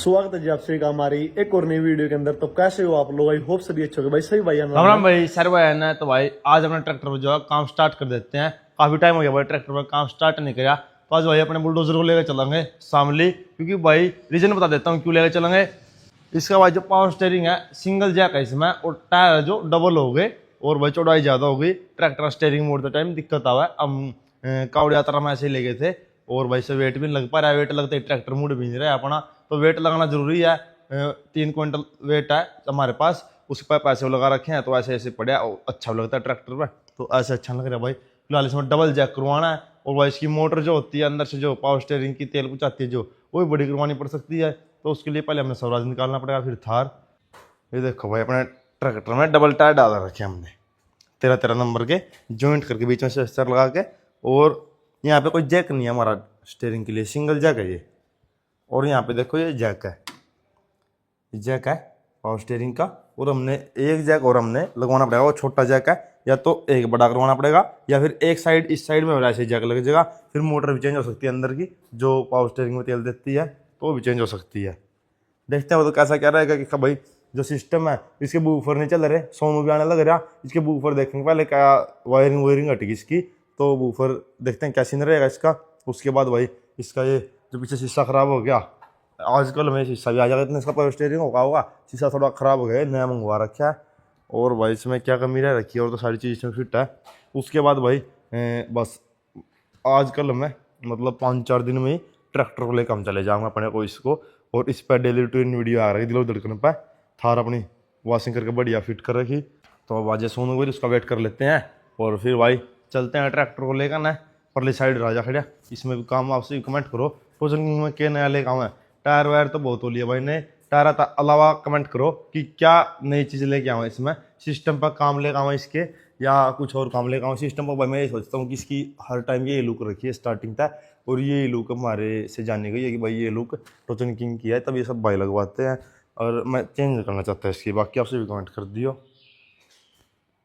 स्वागत है जी आप सभी का हमारी एक और नई वीडियो के अंदर। तो कैसे हो आप लोग? आई होप सभी अच्छे हो भाई। सही भाई राम राम भाई, सर भाई ना। तो भाई आज अपने ट्रैक्टर पर जो है काम स्टार्ट कर देते हैं। काफी टाइम हो गया भाई ट्रैक्टर पर काम स्टार्ट नहीं किया। तो आज भाई अपने बुलडोजर को लेकर चलेंगे शामली, क्योंकि भाई रीजन बता देता हूँ क्यों लेकर चलेंगे। इसका भाई जो पावर स्टेयरिंग है सिंगल जैक है इसमें, और टायर जो डबल हो गए और भाई चौड़ाई ज़्यादा हो गई। ट्रैक्टर स्टेयरिंग मोड़ते टाइम दिक्कत आवा है। हम कावड़ यात्रा में ऐसे ही ले गए थे और भाई से वेट भी नहीं लग पा रहा है। वेट लगते ही ट्रैक्टर मुड़ भी नहीं रहा है अपना, तो वेट लगाना जरूरी है। 3 क्विंटल वेट है हमारे पास, उस पर पैसे लगा रखे हैं, तो ऐसे ऐसे पड़े और अच्छा लगता है ट्रैक्टर पर, तो ऐसे अच्छा लग रहा है भाई। फिलहाल इसमें डबल जैक करवाना है, और भाई इसकी मोटर जो होती है अंदर से जो पावर स्टेयरिंग की तेल पहुँचाती है जो, वो भी बड़ी करवानी पड़ सकती है। तो उसके लिए पहले हमें स्वराज निकालना पड़ेगा, फिर थार। ये देखो भाई अपने ट्रैक्टर में डबल टायर डाल रखे हमने 13-13 नंबर के, जॉइंट करके बीच में से अस्तर लगा के। और यहाँ पे कोई जैक नहीं है हमारा स्टेयरिंग के लिए, सिंगल जैक है ये। और यहाँ पे देखो ये जैक है, जैक है पावर स्टेयरिंग का। और हमने एक जैक और हमने लगवाना पड़ेगा, वो छोटा जैक है, या तो एक बड़ा करवाना पड़ेगा या फिर एक साइड इस साइड में ऐसे जैक लग जाएगा। फिर मोटर भी चेंज हो सकती है अंदर की, जो पावर स्टेयरिंग में तेल देती है, तो वो भी चेंज हो सकती है। देखते हैं वो तो कैसा क्या रहेगा कि भाई जो सिस्टम है इसके बूफर नहीं चल रहे, सोनू भी आने लग रहा। इसके बूफर देखेंगे पहले क्या वायरिंग हटेगी इसकी, तो बूफर देखते हैं क्या सीन रहेगा इसका। उसके बाद भाई इसका ये जो पीछे शीशा खराब हो गया, आजकल में शीशा भी आ जाएगा, इतना इसका पावर स्टेयरिंग होगा शीशा थोड़ा ख़राब हो गया, नया मंगवा रखा है। और भाई इसमें क्या कमी रह रखी है, और तो सारी चीज़ इसमें फिट है। उसके बाद भाई बस आजकल में मतलब 5-4 दिन में ही ट्रैक्टर को लेकर हम चले जाऊँगा अपने को इसको। और इस पर डेली रूटीन वीडियो आ रही दिलो धड़कन पर। थार अपनी वॉशिंग करके बढ़िया फिट कर रखी, तो अब आज सोनू भाई उसका वेट कर लेते हैं और फिर भाई चलते हैं ट्रैक्टर को लेकर ना। परली साइड राजा खड़ा, इसमें भी काम आपसे कमेंट करो टोचन में क्या नया लेकर आऊँ है। टायर वायर तो बहुत हो लिया भाई ने, टायर अलावा कमेंट करो कि क्या नई चीज़ लेके आऊँ इसमें। सिस्टम पर काम लेकर आऊँ इसके, या कुछ और काम लेकर आऊँ सिस्टम पर। भाई मैं ये सोचता हूँ कि इसकी हर टाइम ये लुक रखी है स्टार्टिंग तक, और ये लुक हमारे से जानने गई है कि भाई ये लुक टोचन किंग की है, तब ये सब भाई लगवाते हैं। और मैं चेंज करना चाहता हूँ इसकी, बाकी आपसे भी कमेंट कर दियो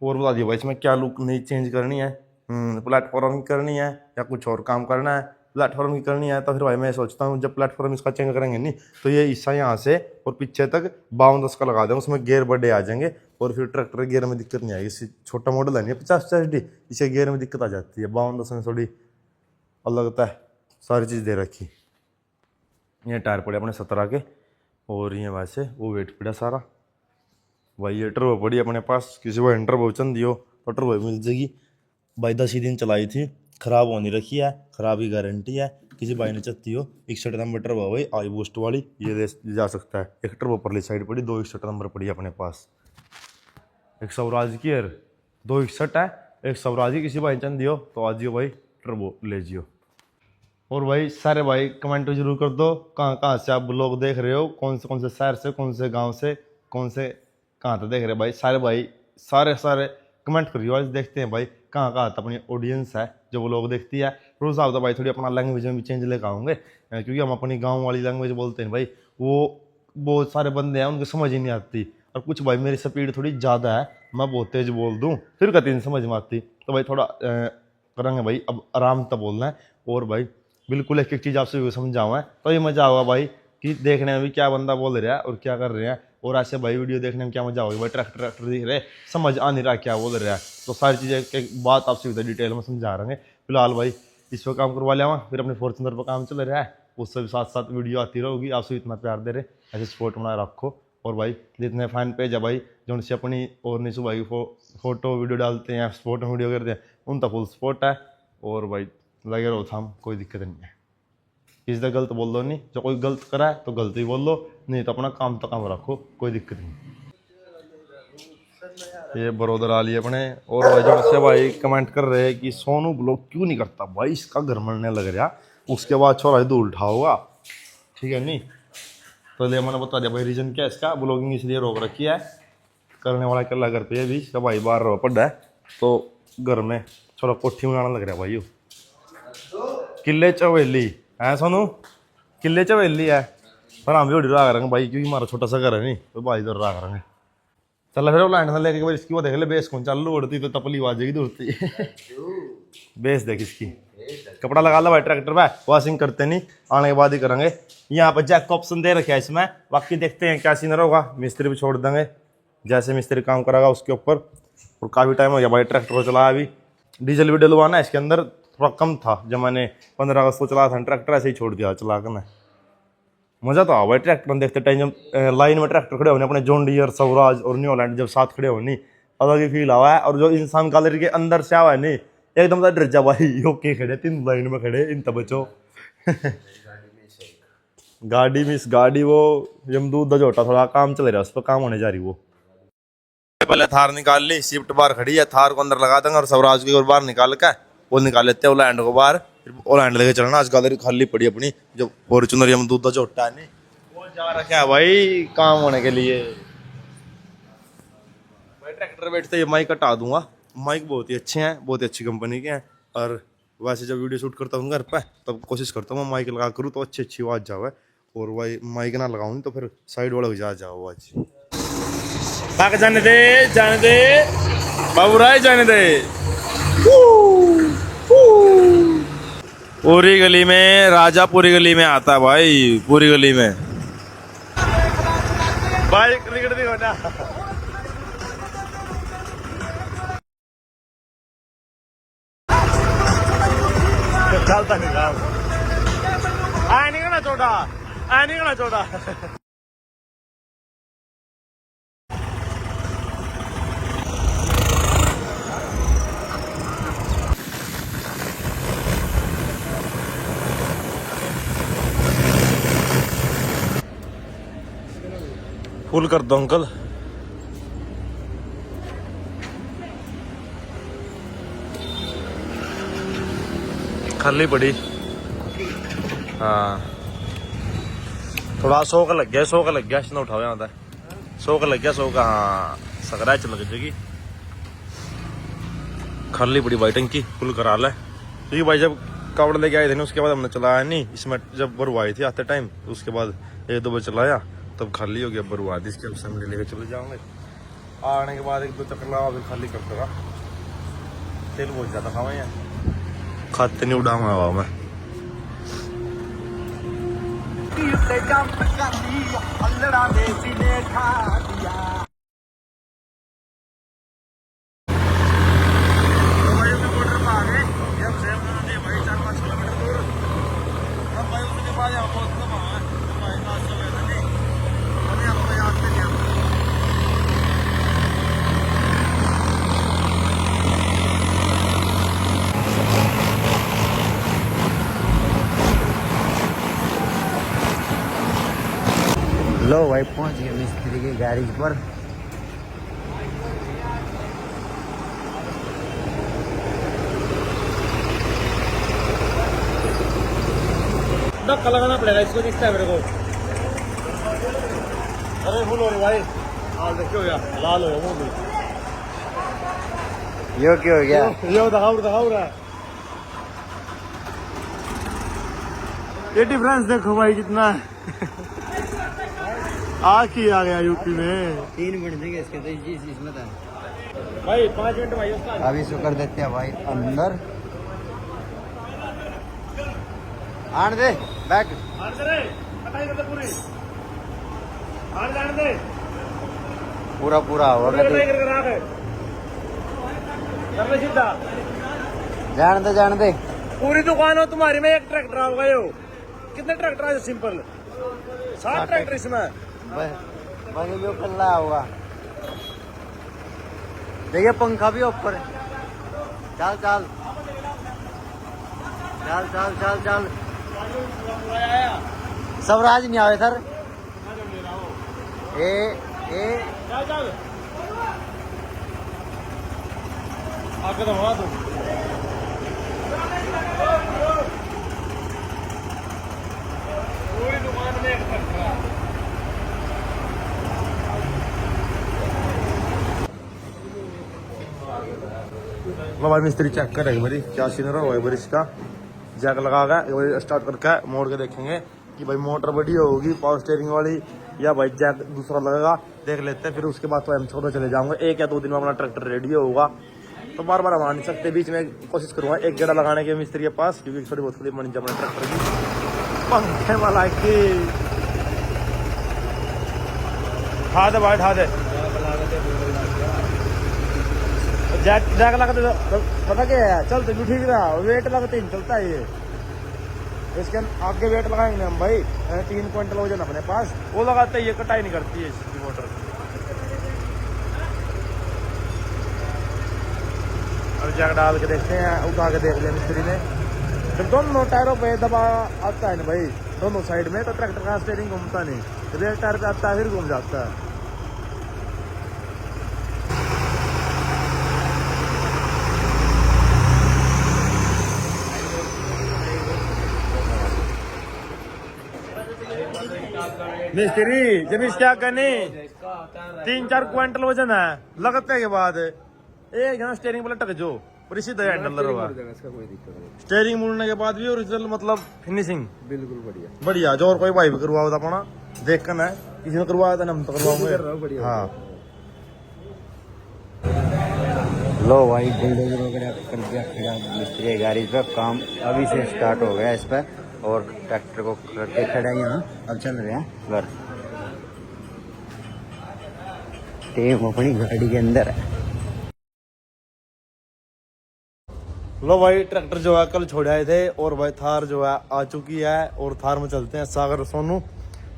और बता दियो भाई इसमें क्या लुक नई चेंज करनी है। प्लेटफॉर्म की करनी है या कुछ और काम करना है। प्लेटफॉर्म की करनी है तो फिर भाई मैं सोचता हूँ जब प्लेटफॉर्म इसका चेंज करेंगे नहीं, तो ये हिस्सा यहाँ से और पीछे तक 52-10 का लगा देंगे, उसमें गेयर बड़े आ जाएंगे और फिर ट्रैक्टर गियर में दिक्कत नहीं आएगी। इसी छोटा मॉडल है नहीं 50-60D, इसे गियर में दिक्कत आ जाती है। 52-10 में थोड़ी अलग लगता है, सारी चीज़ दे रखी। ये टायर पड़े अपने 17 के, और ये वैसे वो वेट पड़ा सारा भाई। ये टर्बो पड़ी अपने पास, किसी को टर्बो चंद दियो तो टर्बो मिल जाएगी भाई। 10 ही दिन चलाई थी, ख़राब होनी रखी है, ख़राब की गारंटी है। किसी भाई ने चलती हो 61 नंबर टर्बो भाई आई बूस्ट वाली, ये ले जा सकता है। एक टर्बो परली साइड पड़ी, 2 61 नंबर पड़ी अपने पास। एक स्वराज की है, 2 61 है, एक स्वराज की किसी भाई चंद दियो तो आज जियो भाई टर्बो ले जियो। और भाई सारे भाई कमेंट जरूर कर दो कहाँ कहाँ से आप लोग देख रहे हो, कौन से शहर से, कौन से गांव से, कौन से कहाँ तक देख रहे हो भाई। सारे भाई सारे कमेंट करियो, आज देखते हैं भाई कहाँ कहाँ तक अपनी ऑडियंस है जो वो लोग देखती है। रोज़ आप तो भाई थोड़ी अपना लैंग्वेज में भी चेंज लेकर आऊँगे, क्योंकि हम अपनी गाँव वाली लैंग्वेज बोलते हैं भाई। वो बहुत सारे बंदे हैं उनको समझ ही नहीं आती, और कुछ भाई मेरी स्पीड थोड़ी ज़्यादा है, मैं बहुत तेज़ बोल दूँ फिर कभी नहीं समझ में आती। तो भाई थोड़ा करेंगे भाई, अब आराम तक बोलना है। और भाई बिल्कुल एक एक चीज़ आपसे समझाऊँ है तो ये मज़ा होगा भाई कि देखने में भी क्या बंदा बोल रहा है और क्या कर रहे हैं। और ऐसे भाई वीडियो देखने में क्या मजा होगा भाई, ट्रैक्टर दिख रहे, समझ आ नहीं रहा क्या बोल रहा है, तो सारी चीज़ें एक बात आपसे डिटेल में समझा रहे हैं। फिलहाल भाई इस पर काम करवा लिया, फिर अपने फॉर्चुनर पर काम चल रहा है, उससे भी साथ साथ वीडियो आती रहेगी। आपसे इतना प्यार दे रहे, ऐसे सपोर्ट बनाए रखो। और भाई जितने फैन पेज है भाई जो उनसे अपनी और निशु भाई फोटो वीडियो डालते हैं, सपोर्ट में वीडियो करते हैं, उनका फुल सपोर्ट है। और भाई लगे रहो था, कोई दिक्कत नहीं है, किसी का गलत बोल दो नहीं, जो कोई गलत करा है तो गलत ही बोल दो, नहीं तो अपना काम तो काम रखो, कोई दिक्कत नहीं। ये बरोदर आ लिए अपने। और भाई जो से भाई कमेंट कर रहे हैं कि सोनू ब्लॉग क्यों नहीं करता भाई, इसका घर मरने लग रहा। उसके बाद छोरा दूर उठाओगा, ठीक है नहीं, तो ले मैंने बता दिया भाई रीज़न क्या है इसका। ब्लॉगिंग इसलिए रोक रखी है, करने वाला कल्ला घर पे भी इसका भाई बाहर रहो पड़ा है, तो घर में छोरा कोठी बनाना लग रहा भाई। यो किले चवेली है सोनू, किले चवेली है, पर हम भी उड़ी रहा करेंगे भाई, क्योंकि हमारा छोटा सा घर है नहीं, तो भाई इधर रहा करेंगे। चल फिर वो लैंड से लेके इसकी वो देख ले, बेस कौन चालू उड़ती तो तपली आ जाएगी दूरती। बेस देख इसकी, कपड़ा लगा लो भाई ट्रैक्टर पे, वॉशिंग करते नहीं, आने के बाद ही करेंगे। यहाँ पर जैक का ऑप्शन दे रखा है इसमें, बाकी देखते हैं क्या सीनर होगा। मिस्त्री भी छोड़ देंगे, जैसे मिस्त्री काम करेगा उसके ऊपर। और काफ़ी टाइम हो गया भाई ट्रैक्टर को चलाया, अभी डीजल भी डलवाना है इसके अंदर, थोड़ा कम था जब मैंने 15 अगस्त को चलाया था ट्रैक्टर, ऐसे ही छोड़ दिया चला कर। मैं मज़ा तो आ भाई ट्रैक्टर में देखते टाइम, जब लाइन में ट्रैक्टर खड़े होने अपने जॉन डियर, स्वराज और न्यू हॉलैंड जब साथ खड़े होनी, अलग ही फील आवा है। और जो इंसान गैलरी के अंदर से आवा है नहीं, एकदम तो डर जा भाई, ओके खड़े 3 लाइन में खड़े इन बचो। गाड़ी मिस गाड़ी वो यमदूत दा जोटा थोड़ा काम चल रहा है, उस पर काम होने जा रही। वो पहले थार निकाल ली, शिफ्ट बार खड़ी है, थार को अंदर लगा देंगे और स्वराज की और बाहर निकाल के वो निकाल लेते हैं ओलैंड को बाहर, फिर ओलैंड लेके चलना। आज गैलरी खाली पड़ी अपनी, जो फॉर्च्यूनर यमदूत दा जोटा है नहीं, वो जा रखा है भाई काम होने के लिए। भाई ट्रैक्टर बैठते ही माइक हटा दूंगा, माइक बहुत ही अच्छे हैं, बहुत ही अच्छी कंपनी के हैं। और वैसे जब वीडियो शूट करता हूँ घर पे, तब कोशिश करता हूँ मैं माइक लगा करूँ तो अच्छी अच्छी आवाज़ जावे, और भाई माइक ना लगाऊँ तो फिर साइड वाला जा जाओ आवाज़। भाग जाने दे बाबूराय, जाने दे। पूरी गली में राजा, पूरी गली में आता है भाई, पूरी गली में भाई क्रिकेट नहीं होना। चलता नहीं नहीं करना छोटा, नहीं करना छोटा। फुल कर दो अंकल। खाली पड़ी, हाँ थोड़ा 100 का लग गया, 100 का लग गया, इसने उठाओ यहाँ था 100 का लग गया, 100 का। हाँ सकराच लग जाएगी, खाली पड़ी भाई टंकी, फुल करा ले। क्योंकि भाई जब कावड़ लेके आए थे ना, उसके बाद हमने चलाया नहीं इसमें, जब बरुआई थी आते टाइम, उसके बाद 1-2 बार चलाया तब खाली हो गया बरुआ थी। इसके अब लेके चले जाओगे, आने के बाद 1-2 चक्कर लगा फिर खाली कर देगा। तेल बहुत ज़्यादा खावा यहाँ, खाते नहीं उड़ाऊंगा हवा में। लो भाई पहुंच गए मिस्त्री के गैरेज पर। धक्का लगाना पड़ेगा इसको, दिखता है मेरे को। अरे फुल हो रही भाई, हाल देखियो यार, लाल हो गया मुंह भी। यो क्या हो गया? यो दिखाओ रहा है, ये डिफरेंस देखो भाई कितना है। आज ही आ गया यूपी में। 3 मिनट देंगे इसके तो इसमें था भाई 5 मिनट भाई उसका। अभी इसको कर देते हैं भाई अंदर। आने दे बैक, पूरा पूरा होगा। जान दे पूरी दुकान हो तुम्हारी में, एक ट्रैक्टर होगा। यो कितने ट्रैक्टर है सिंपल? 7 ट्रैक्टर इसमें वही भी कल रहा होगा। देखिए पंखा भी ऊपर है। चल चल चल चल चल चल, स्वराज नहीं आवे सर। ए चल आगे तो हवा दो। पूरी दुकान में एक ट्रैक्टर। भाई मिस्त्री चेक करेगा मेरी क्या सीन रहा है, इसका जैक लगा के स्टार्ट करके मोड़ के देखेंगे कि भाई मोटर बढ़िया होगी पावर स्टीयरिंग वाली या भाई जैक दूसरा लगेगा, देख लेते हैं। फिर उसके बाद तो हम छोड़ने चले जाऊंगा। 1 या 2 दिन में अपना ट्रैक्टर रेडी होगा, तो बार बार हम आ नहीं सकते। बीच में कोशिश करूंगा एक गेड़ा लगाने के मिस्त्री के पास, क्योंकि थोड़ी बहुत बन जाए अपने ट्रैक्टर की पंखे वाला की। ठा दे भाई, ठा दे जैक जैक लगते तो पता क्या है, चलते भी ठीक रहा, वेट लगते ही चलता है ये। इसके आगे वेट लगाएंगे हम भाई, 3 क्विंटल वजन अपने पास, वो लगाते ये कटाई नहीं करती है इसकी मोटर। अब जैक डाल के देखते हैं, उठा के देख लिया मिस्त्री ने। जब दोनों टायरों पे दबा आता है ना भाई दोनों साइड में, तो ट्रैक्टर का स्टीयरिंग घूमता नहीं, रेल टायर पे आता है फिर घूम जाता है। मिस्त्री जब क्या करनी 3-4 क्विंटल वजन है, लगते के बाद एक जहाँ स्टीयरिंग पर लटक जो और इसी तरह हैंडल होगा। स्टीयरिंग मुड़ने के बाद भी ओरिजिनल मतलब फिनिशिंग बिल्कुल बढ़िया बढ़िया। जो और कोई भाई भी करवा होता अपना देख कर ना, किसी ने करवाया था ना हम तो करवाऊंगे। हाँ लो भाई बुलडोजर वगैरह कर दिया खड़ा मिस्त्री की गाड़ी पे, काम अभी से स्टार्ट हो गया इस पर, और ट्रैक्टर को करके खड़ा है यहाँ। अब चल रहे हैं घर, टीम अपनी गाड़ी के अंदर है। लो भाई ट्रैक्टर जो है कल छोड़ आए थे, और भाई थार जो है आ चुकी है, और थार में चलते हैं सागर सोनू।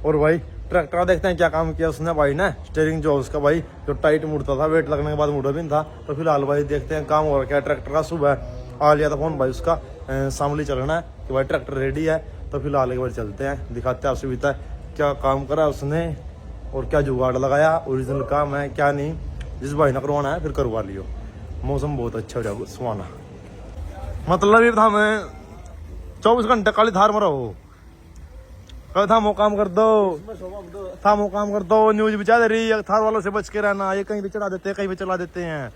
और भाई ट्रैक्टर का देखते हैं क्या काम किया उसने भाई ने। स्टीयरिंग जो उसका भाई जो टाइट मुड़ता था, वेट लगने के बाद मुड़ा भी नहीं था। तो फिलहाल भाई देखते हैं काम हो रहा है ट्रैक्टर का। सुबह आ लिया था फोन भाई उसका, शामली चलना है कि भाई ट्रैक्टर रेडी है। तो फिलहाल एक बार चलते हैं, दिखाते हैं असुविधा क्या काम करा उसने और क्या जुगाड़ लगाया, ओरिजिनल काम है क्या नहीं। जिस भाई ने करवाना है फिर करवा लियो। मौसम बहुत अच्छा हो जाएगा सुहाना, मतलब ये था मैं 24 घंटे काली धार में रहो। कल था वो काम कर दो, था वो काम कर दो, न्यूज बिछा दे रही है थार वालों से बच के रहना। ये कहीं पे चढ़ा देते हैं, कहीं पे चला देते हैं,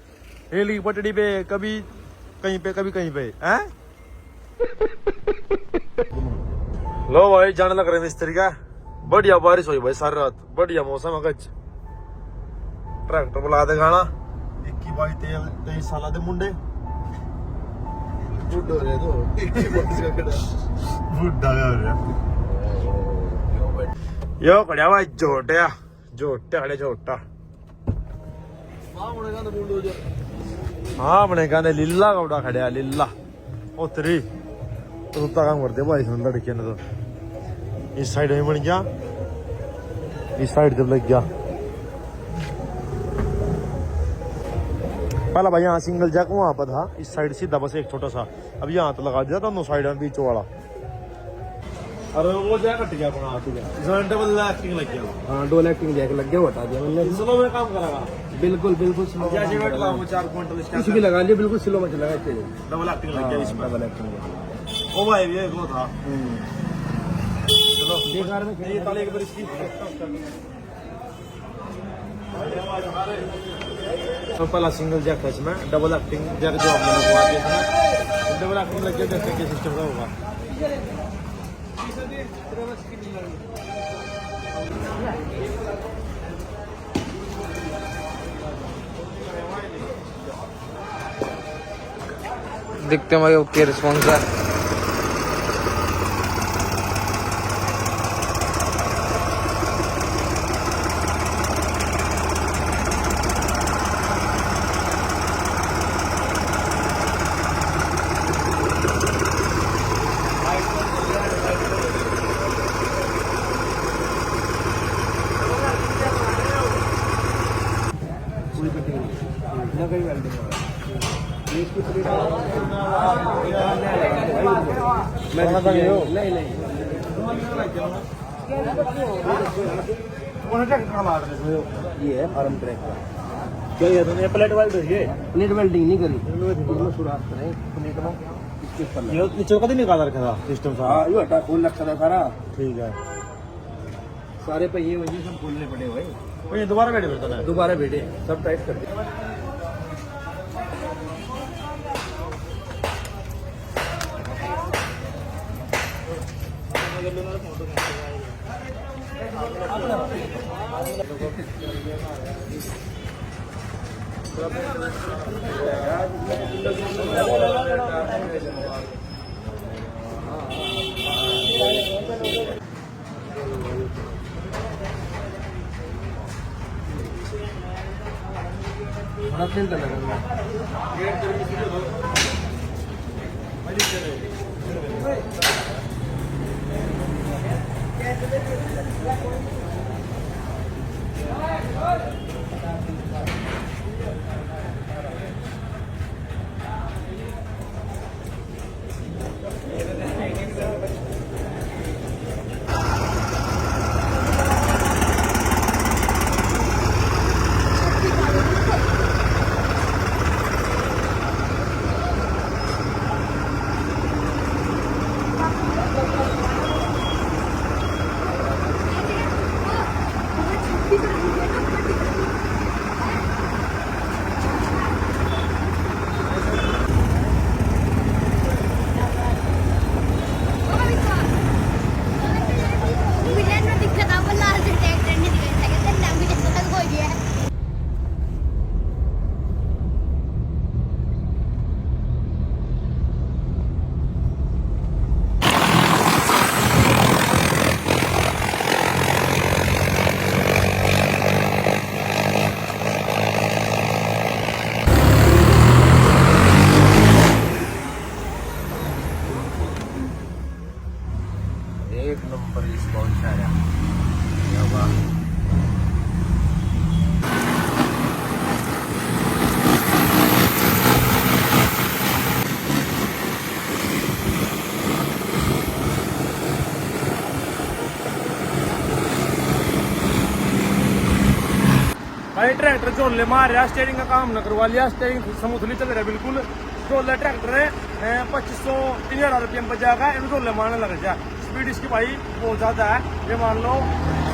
रेल की पटड़ी पे, कभी कहीं पे कभी कहीं पे हैं। लो भाई जाने लग रहे मिस्त्री का। बढ़िया बारिश हुई भाई सारी रात, बढ़िया मौसम है। ट्रैक्टर बुला दे गाना 21-22-23 साल दे मुंडे बुढ़ा यो खड़ा भाई झोटिया झोटे खड़े झोटा। हाँ अपने कहते लीला कपड़ा खड़िया लीला उतरी रुता काम करते भाई सुन लड़कियों ने। तो इस साइड में बन गया, इस साइड जब लग गया। पहला भाई यहाँ सिंगल जैक वहां पर था, इस साइड सीधा बस एक छोटा सा, अब यहाँ तो लगा दिया दोनों साइड में बीच वाला। अरे वो जैक हट गया अपना, इसमें डबल एक्टिंग लग गया। हाँ डबल एक्टिंग जैक लग गया, हटा दिया मैंने। स्लो में काम करेगा बिल्कुल बिल्कुल स्लो, जैसे वेट लगाऊंगा 4 क्विंटल कुछ भी लगा लिया, बिल्कुल स्लो में चलेगा। डबल एक्टिंग लग गया इसमें, डबल एक्टिंग। ओ भाई ये वो था। चलो बेकार में ये ताले के पर इसकी तो पहला सिंगल जैक है इसमें, डबल एक्टिंग जैक जो हमने लगवा दिया था, डबल एक्टिंग लग गया। देखते क्या सिस्टम का होगा। देखते हैं भाई ओके रिस्पॉन्स है। ये है फार्म ट्रैक का। क्या ये तो प्लेट वेल्ड है, प्लेट वेल्डिंग नहीं करी, सुराख करें प्लेट में इसके ऊपर। ये नीचे कभी निकाला रखा था सिस्टम सारा। हाँ ये हटा खोल रखा था सारा, ठीक है। सारे पहिए वही सब खोलने पड़े भाई। तो ये दोबारा बैठ करता है, दोबारा बैठे सब टाइट कर दिया। एक नंबर स्पॉन्सर है क्या बात। भाई ट्रैक्टर झोले मार रहा, स्टेयरिंग का काम न करवा लिया, स्टेयरिंग स्मूथली चल रहा है बिल्कुल। झोले ट्रैक्टर है 2500 3000 रुपये में जाएगा, इन झोले मारने लग जाए। स्पीड इसकी भाई बहुत ज्यादा है, ये मान लो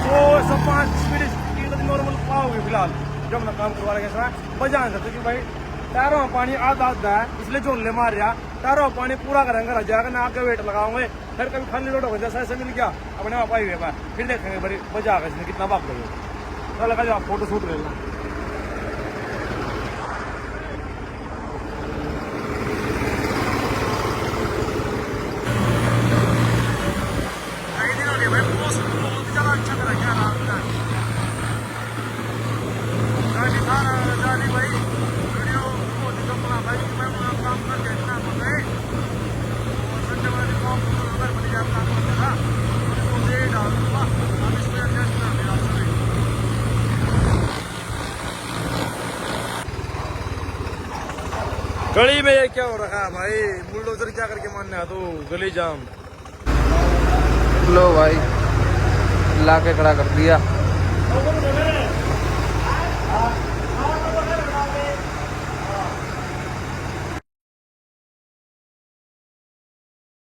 105 स्पीड इसकी नॉर्मल पाओगे फिलहाल जब अपना काम करवा रहे बजा नहीं सकते, क्योंकि भाई टायरों में पानी आधा आधा है, इसलिए झोले मार रहा। टायरों में पानी पूरा करेंगे रह जाएगा ना, आगे वेट लगाओगे फिर कभी खाली लोड होगा जैसा ऐसे मिल गया अपने आप आई हुए फिर देखेंगे भाई बजा इसने कितना भाग देगा। तो लगा जो आप फोटो शूट ले लेना। गली में ये क्या हो रखा है भाई, बुलडोजर क्या करके मानने आ तो गली जाम। लो भाई ला के खड़ा कर दिया।